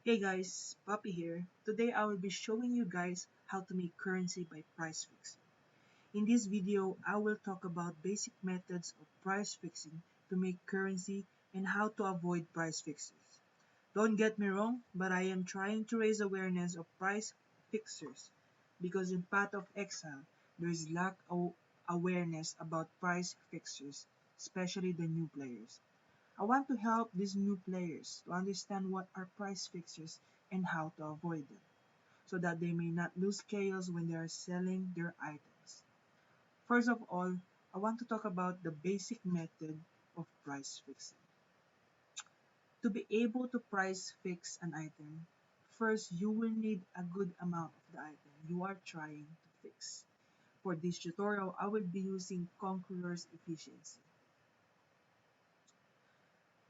Hey guys, Poppy here. Today I will be showing you guys how to make currency by price fixing. In this video, I will talk about basic methods of price fixing to make currency and how to avoid price fixers. Don't get me wrong, but I am trying to raise awareness of price fixers because in Path of Exile, there is lack of awareness about price fixers, especially the new players. I want to help these new players to understand what are price fixers and how to avoid them, so that they may not lose chaos when they are selling their items. First of all, I want to talk about the basic method of price fixing. To be able to price fix an item, first you will need a good amount of the item you are trying to fix. For this tutorial, I will be using Conqueror's Efficiency.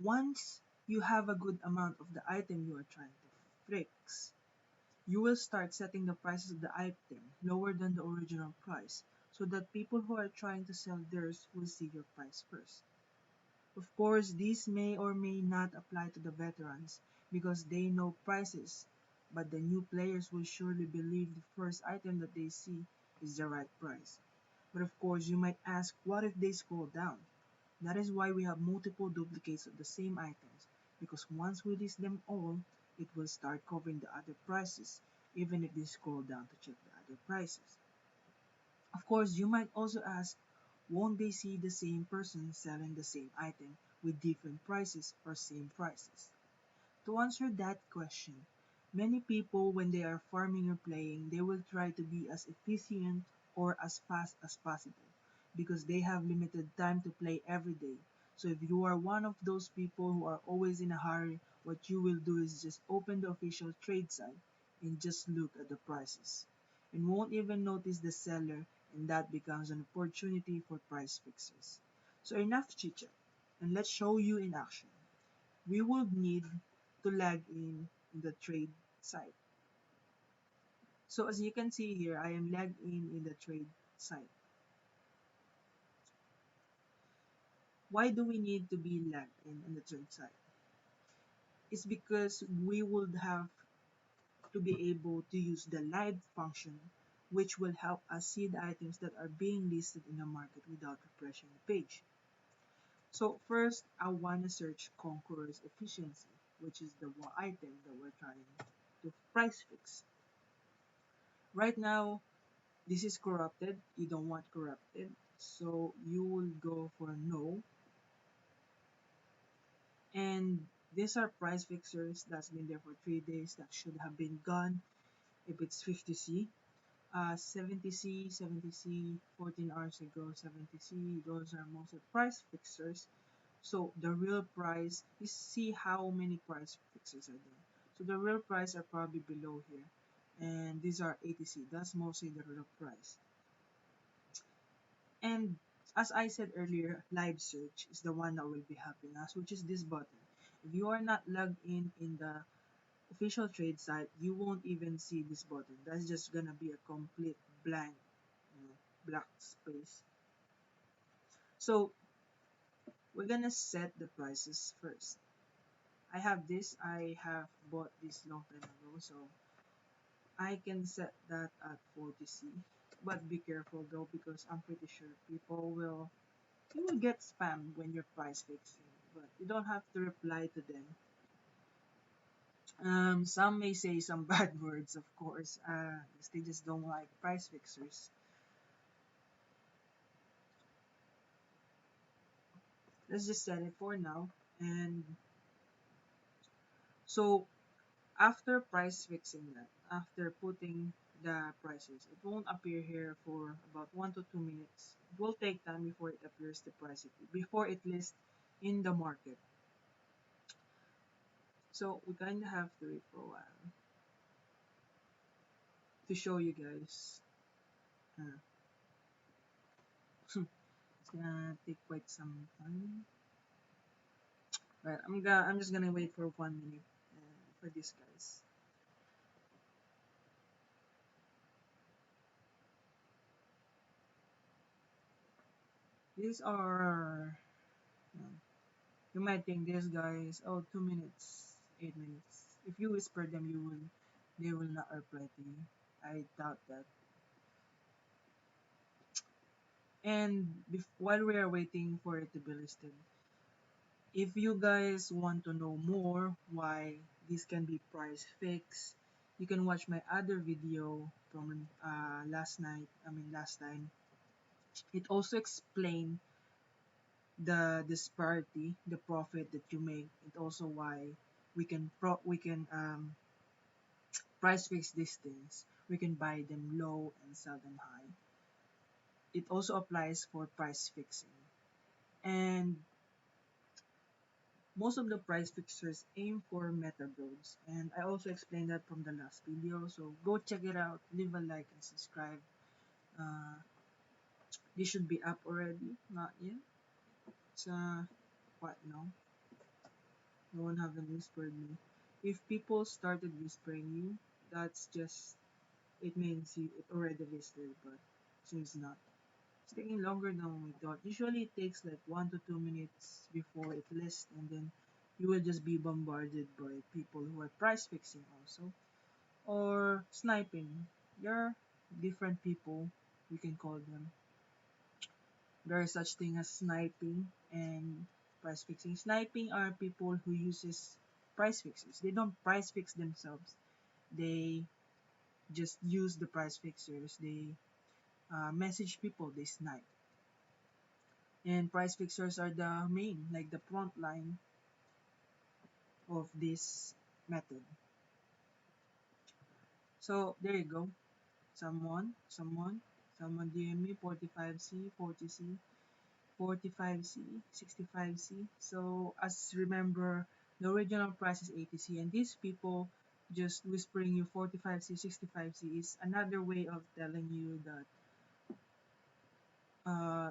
Once you have a good amount of the item you are trying to fix, you will start setting the prices of the item lower than the original price so that people who are trying to sell theirs will see your price first. Of course, this may or may not apply to the veterans because they know prices, but the new players will surely believe the first item that they see is the right price. But of course, you might ask, what if they scroll down? That is why we have multiple duplicates of the same items, because once we list them all, it will start covering the other prices, even if they scroll down to check the other prices. Of course, you might also ask, won't they see the same person selling the same item with different prices or same prices? To answer that question, many people when they are farming or playing, they will try to be as efficient or as fast as possible because they have limited time to play every day. So if you are one of those people who are always in a hurry, what you will do is just open the official trade site and just look at the prices and won't even notice the seller, and that becomes an opportunity for price fixers. So enough chit chat, and let's show you in action. We would need to log in the trade site. So as you can see here, I am logged in the trade site. Why do we need to be logged in the trade site? It's because we would have to be able to use the live function, which will help us see the items that are being listed in the market without refreshing the page. So first, I want to search Conqueror's Efficiency, which is the one item that we're trying to price fix. Right now, this is corrupted. You don't want corrupted. So you will go for no. And these are price fixers that's been there for 3 days that should have been gone if it's 50C. 70C, 70C, 14 hours ago, 70C, those are mostly price fixers. So the real price, you see how many price fixers are there. So the real price are probably below here. And these are 80C, that's mostly the real price. And as I said earlier, live search is the one that will be helping us, which is this button. If you are not logged in the official trade site, you won't even see this button. That's just gonna be a complete blank, black space. So we're gonna set the prices first. I have bought this long time ago, so I can set that at 40C. But be careful though, because I'm pretty sure people will you will get spam when you're price fixing, but you don't have to reply to them. Some may say some bad words, of course, 'cause they just don't like price fixers. Let's just set it for now. And so after price fixing that, after putting the prices, it won't appear here for about 1 to 2 minutes. It will take time before it appears the price before it lists in the market. So we kind of have to wait for a while to show you guys. Uh, it's gonna take quite some time. But I'm just gonna wait for 1 minute for this guys. These are you might think this guy is 2 minutes, 8 minutes. If you whisper them, they will not reply to you. I doubt that. And while we are waiting for it to be listed, if you guys want to know more why this can be price fixed, you can watch my other video from last night. I mean last time. It also explained the disparity, the profit that you make. It also why we can price fix these things. We can buy them low and sell them high. It also applies for price fixing. And most of the price fixers aim for meta growths. And I also explained that from the last video. So go check it out, leave a like and subscribe. Uh, this should be up already, not yet. It's what now? No one haven't whispered me. If people started whispering you, that's just it means you it already listed, but seems not. It's taking longer than we thought. Usually it takes like 1 to 2 minutes before it lists, and then you will just be bombarded by people who are price fixing also or sniping. There are different people we can call them. There is such thing as sniping and price fixing. Sniping are people who uses price fixers. They don't price fix themselves. They just use the price fixers. They message people. They snipe. And price fixers are the main, like the front line of this method. So there you go. Someone DM me 45C, 40C, 45C, 65C. So as remember, the original price is 80C, and these people just whispering you 45C, 65C is another way of telling you that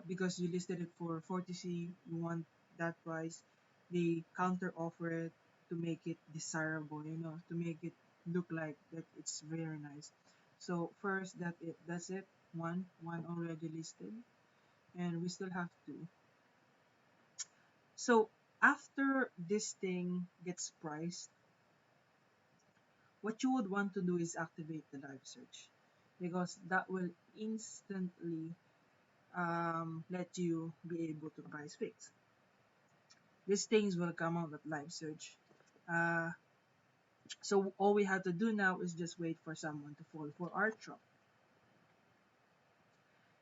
because you listed it for 40C, you want that price, they counter offer it to make it desirable, to make it look like that it's very nice. So first that's it. One already listed, and we still have two. So after this thing gets priced, what you would want to do is activate the live search because that will instantly let you be able to price fix. These things will come out at live search. Uh, so all we have to do now is just wait for someone to fall for our trap.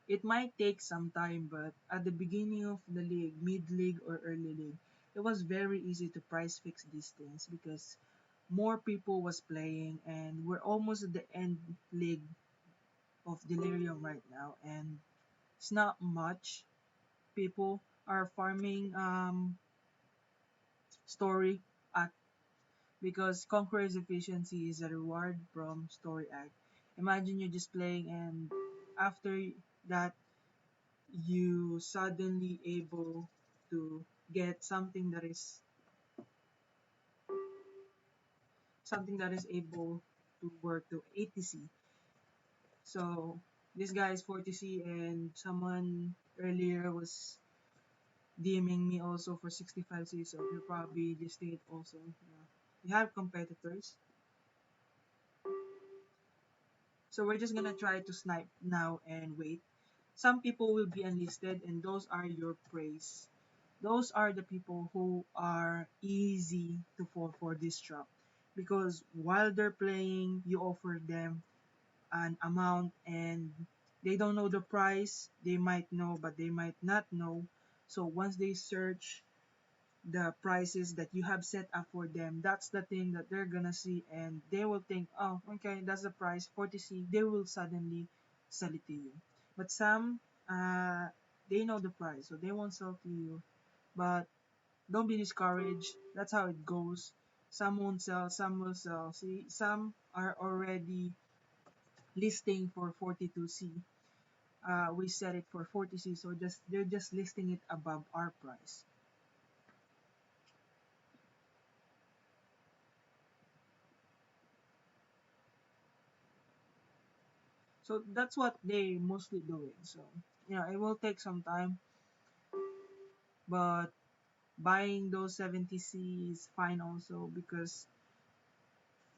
It might take some time, but at the beginning of the league, mid league or early league, it was very easy to price fix these things because more people was playing and we're almost at the end league of Delirium right now, and it's not much people are farming story at because Conqueror's efficiency is a reward from Story Act. Imagine you're just playing and after that you suddenly able to get something that is able to work to 80C. So this guy is 40C and someone earlier was DMing me also for 65C, so you're probably listing it also. Yeah. You have competitors. So we're just gonna try to snipe now and wait. Some people will be unlisted and those are your praise. Those are the people who are easy to fall for this trap. Because while they're playing, you offer them an amount and they don't know the price. They might know but they might not know. So once they search the prices that you have set up for them, that's the thing that they're gonna see and they will think, oh, okay, that's the price, 40C. They will suddenly sell it to you. But some, they know the price, so they won't sell to you. But don't be discouraged. That's how it goes. Some won't sell, some will sell. See, some are already listing for 42C. We set it for 40C, so they're just listing it above our price. So that's what they mostly doing. So yeah, it will take some time, but buying those 70C is fine also because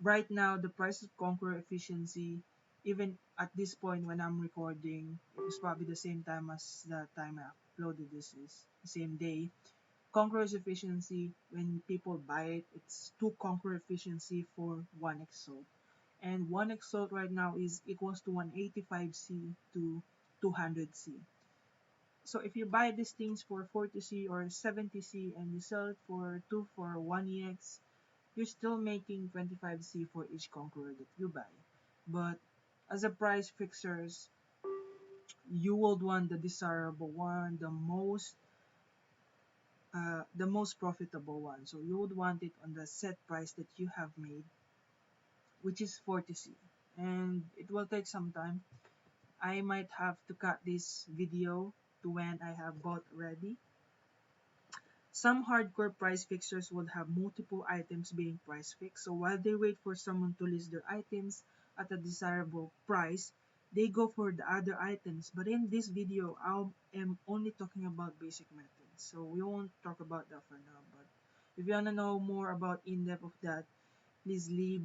Right now, the price of Conqueror efficiency, even at this point when I'm recording, it was probably the same time as the time I uploaded this is the same day. Conqueror's efficiency, when people buy it, it's 2 Conqueror efficiency for 1 exalt. And 1 exalt right now is equals to 185C to 200C. So if you buy these things for 40C or 70C and you sell it for 2 for 1 EX, you're still making 25C for each Conqueror that you buy. But as a price fixers, you would want the desirable one, the most profitable one. So you would want it on the set price that you have made, which is 40C. And it will take some time. I might have to cut this video to when I have bought ready. Some hardcore price fixers would have multiple items being price fixed, so while they wait for someone to list their items at a desirable price, they go for the other items. But in this video, I am only talking about basic methods, so we won't talk about that for now. But if you want to know more about in-depth of that, please leave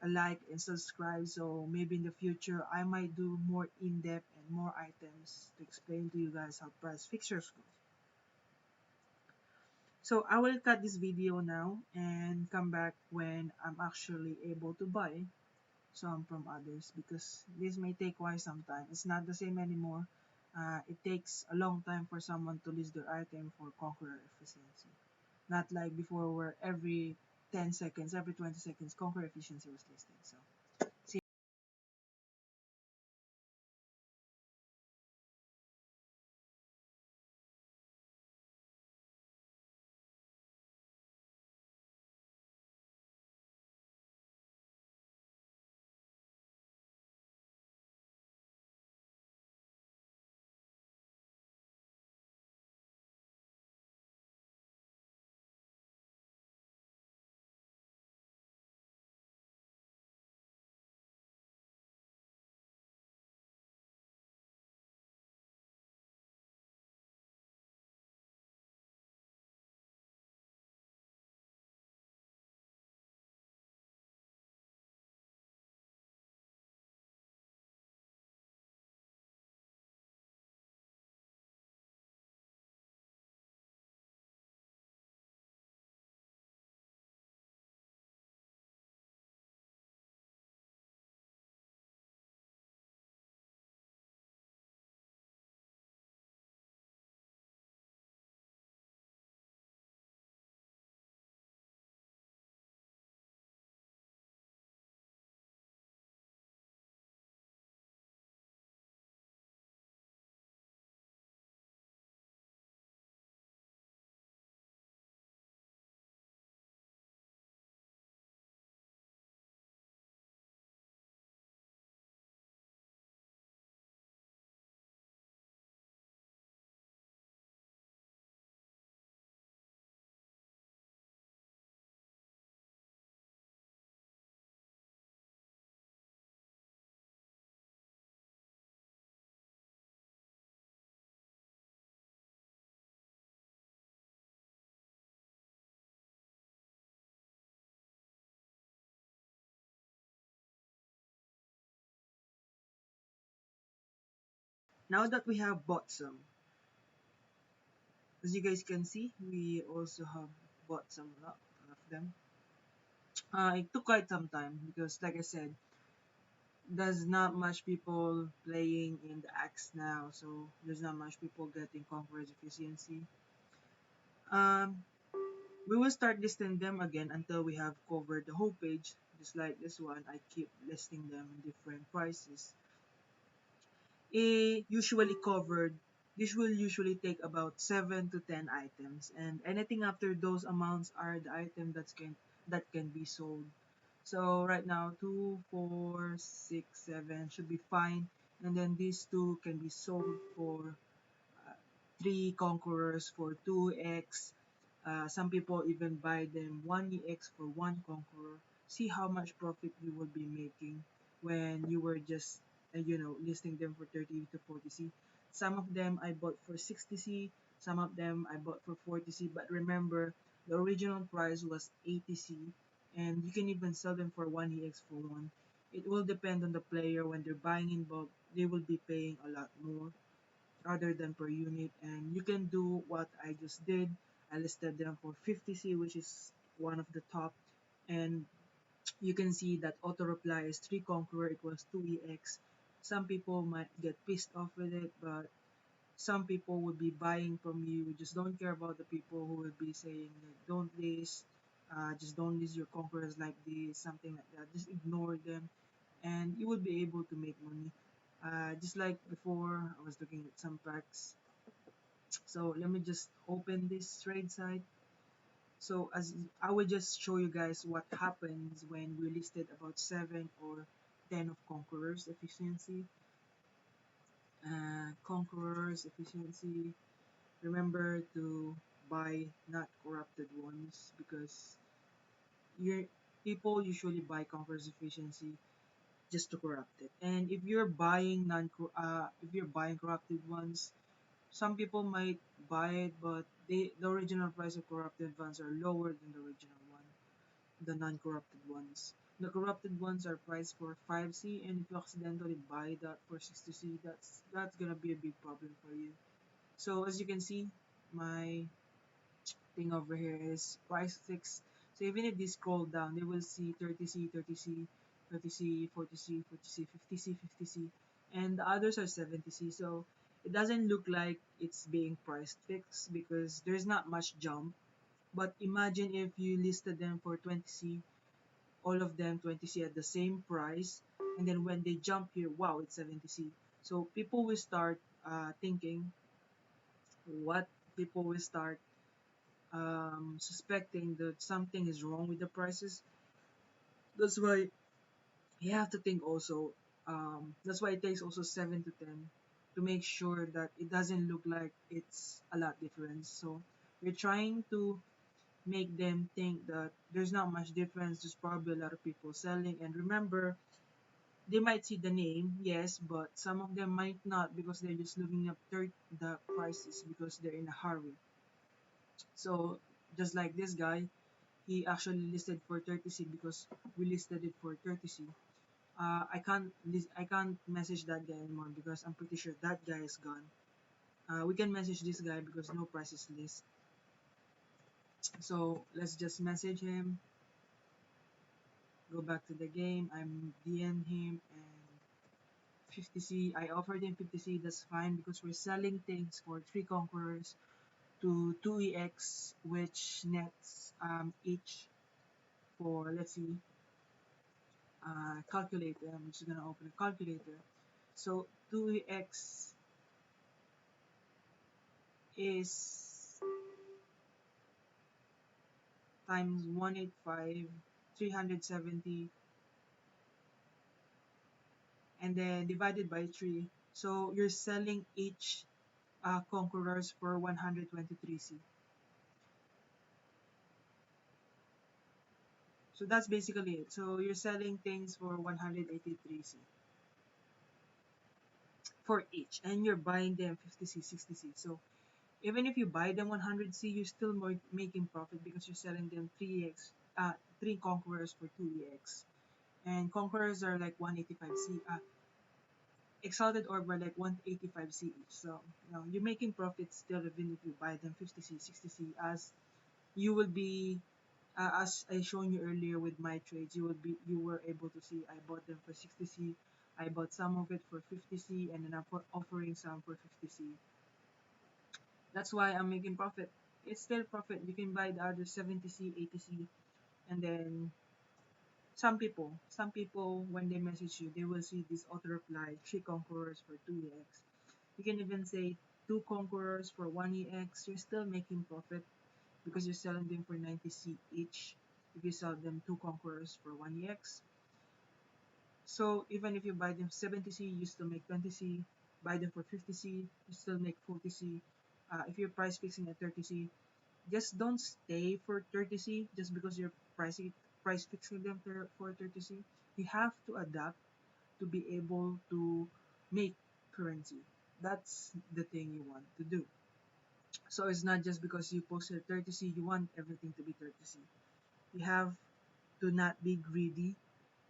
a like and subscribe, so maybe in the future I might do more in-depth and more items to explain to you guys how price fixers go. So I will cut this video now and come back when I'm actually able to buy some from others, because this may take quite some time. It's not the same anymore. It takes a long time for someone to list their item for Conqueror efficiency. Not like before where every 10 seconds, every 20 seconds, Conqueror efficiency was listed. So see now that we have bought some, as you guys can see, we also have bought some lot of them. It took quite some time because, like I said, there's not much people playing in the Axe now, so there's not much people getting Conqueror's efficiency. Um, we will start listing them again until we have covered the whole page. Just like this one, I keep listing them in different prices. Usually covered, this will usually take about 7 to 10 items, and anything after those amounts are the item that can be sold. So right now 2, 4, 6, 7 should be fine, and then these two can be sold for 3 conquerors for 2x. Some people even buy them 1EX for 1 conqueror. See how much profit you will be making when you were just listing them for 30 to 40C. Some of them I bought for 60C, some of them I bought for 40C, but remember the original price was 80C, and you can even sell them for 1EX for one. It will depend on the player. When they're buying in bulk, they will be paying a lot more rather than per unit, and you can do what I just did. I listed them for 50C, which is one of the top, and you can see that auto reply is 3 Conqueror equals 2EX. Some people might get pissed off with it, but some people would be buying from you. Just don't care about the people who will be saying like, don't list, just don't list your conquerors like this, something like that. Just ignore them, and you will be able to make money. Just like before, I was looking at some packs. So let me just open this trade site. So as I will just show you guys what happens when we listed about 7 or 10 of conquerors efficiency. Conquerors efficiency. Remember to buy not corrupted ones because your people usually buy conquerors efficiency just to corrupt it. And if you're buying if you're buying corrupted ones, some people might buy it, but the original price of corrupted ones are lower than the original one, the non-corrupted ones. The corrupted ones are priced for 5C, and if you accidentally buy that for 60C, that's gonna be a big problem for you. So as you can see, my thing over here is price fixed. So even if they scroll down, they will see 30C, 30C, 30C, 40C, 40C, 50C, 50C, and the others are 70C. So it doesn't look like it's being price fixed because there's not much jump. But imagine if you listed them for 20C, all of them 20C at the same price, and then when they jump here, wow, it's 70C. So people will start thinking what people will start suspecting that something is wrong with the prices. That's why you have to think also. That's why it takes also 7 to 10 to make sure that it doesn't look like it's a lot difference. So we're trying to make them think that there's not much difference. There's probably a lot of people selling. And remember, they might see the name, yes, but some of them might not because they're just looking up the prices because they're in a hurry. So just like this guy, he actually listed for 30C because we listed it for 30C. I can't message that guy anymore because I'm pretty sure that guy is gone. We can message this guy because no price is list. So let's just message him. Go back to the game. I'm DN him and 50C. I offered him 50C. That's fine because we're selling things for 3 conquerors to 2EX, which nets each for, let's see, calculator. I'm just gonna open a calculator. So 2x is times 185, 370, and then divided by 3. So you're selling each conquerors for 123C. So that's basically it. So you're selling things for 183C for each, and you're buying them 50C, 60C. So even if you buy them 100C, you're still more making profit because you're selling them 3 conquerors for 2EX. And conquerors are like 185C. Exalted orb are like 185C each. So you're making profit still even if you buy them 50C, 60C, as you will be as I shown you earlier with my trades, you were able to see I bought them for 60C, I bought some of it for 50C, and then I'm offering some for 50C. That's why I'm making profit. It's still profit. You can buy the other 70C, 80C, and then some people when they message you, they will see this auto reply 3 conquerors for 2EX. You can even say 2 conquerors for 1EX. You're still making profit because you're selling them for 90C each if you sell them 2 conquerors for 1EX. So even if you buy them 70C, you still make 20C. Buy them for 50C, you still make 40C. If you're price fixing at 30C, just don't stay for 30C just because you're price fixing them for 30C. You have to adapt to be able to make currency. That's the thing you want to do. So it's not just because you posted 30C, you want everything to be 30C. You have to not be greedy,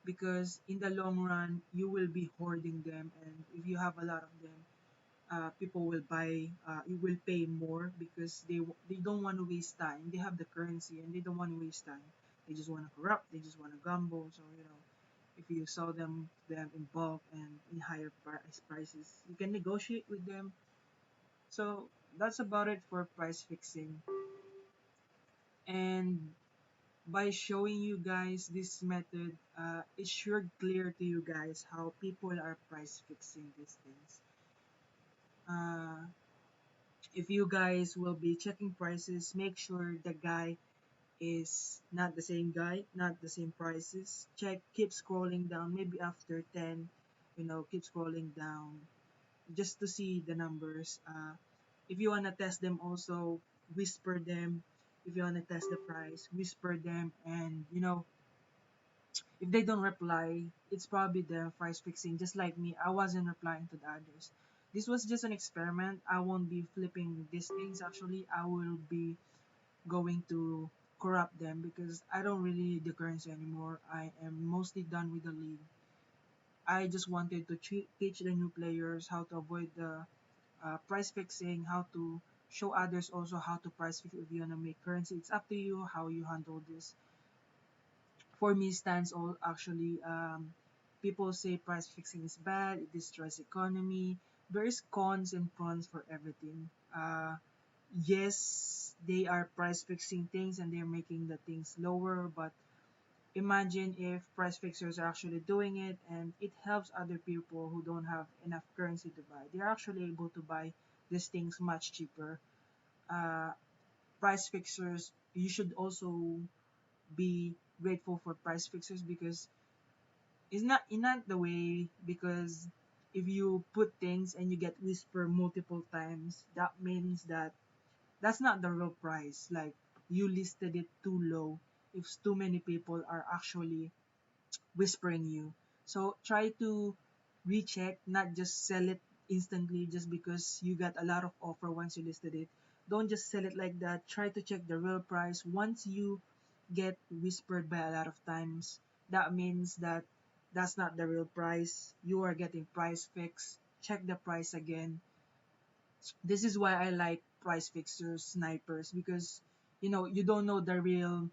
because in the long run you will be hoarding them, and if you have a lot of them, people will buy, you will pay more because they don't want to waste time. They have the currency and they don't want to waste time. They just want to corrupt, they just want to gamble. So if you sell them in bulk and in higher prices, you can negotiate with them. So that's about it for price fixing. And by showing you guys this method, it's sure clear to you guys how people are price fixing these things. Uh, if you guys will be checking prices, make sure the guy is not the same guy, not the same prices. Check, keep scrolling down, maybe after 10, keep scrolling down just to see the numbers. If you want to test them, also whisper them. If you want to test the price, whisper them. And if they don't reply, it's probably the price fixing. Just like me, I wasn't replying to the others. This was just an experiment. I won't be flipping these things. Actually, I will be going to corrupt them because I don't really need the currency anymore. I am mostly done with the league. I just wanted to teach the new players how to avoid the price fixing, how to show others also how to price fix if you want to make currency. It's up to you how you handle this. For me, stands all actually. People say price fixing is bad. It destroys economy. There's cons and pros for everything. Yes, they are price fixing things and they're making the things lower, but imagine if price fixers are actually doing it and it helps other people who don't have enough currency to buy. They're actually able to buy these things much cheaper. Uh, Price fixers, you should also be grateful for price fixers because it's not the way, because if you put things and you get whisper multiple times, that means that that's not the real price. Like, you listed it too low if too many people are actually whispering you. So try to recheck, not just sell it instantly just because you got a lot of offer once you listed it. Don't just sell it like that. Try to check the real price. Once you get whispered by a lot of times, that means that that's not the real price. You are getting price fixed. Check the price again. This is why I like price fixers, snipers, because you don't know the real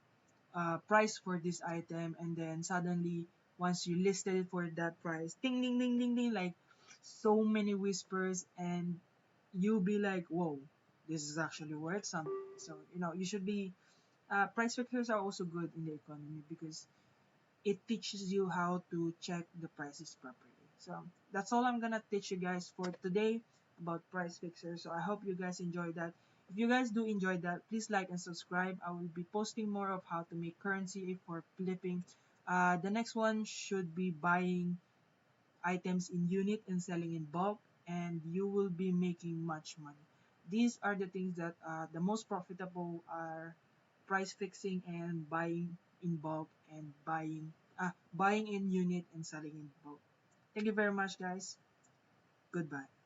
price for this item, and then suddenly once you listed it for that price, ding ding ding ding ding, like so many whispers, and you'll be like, whoa, this is actually worth something. So you should be, price fixers are also good in the economy because it teaches you how to check the prices properly. So that's all I'm gonna teach you guys for today about price fixers. So I hope you guys enjoyed that. If you guys do enjoy that, please like and subscribe. I will be posting more of how to make currency for flipping. The next one should be buying items in unit and selling in bulk, and you will be making much money. These are the things that the most profitable are: price fixing and buying in bulk, and buying in unit and selling in bulk. Thank you very much, guys. Goodbye.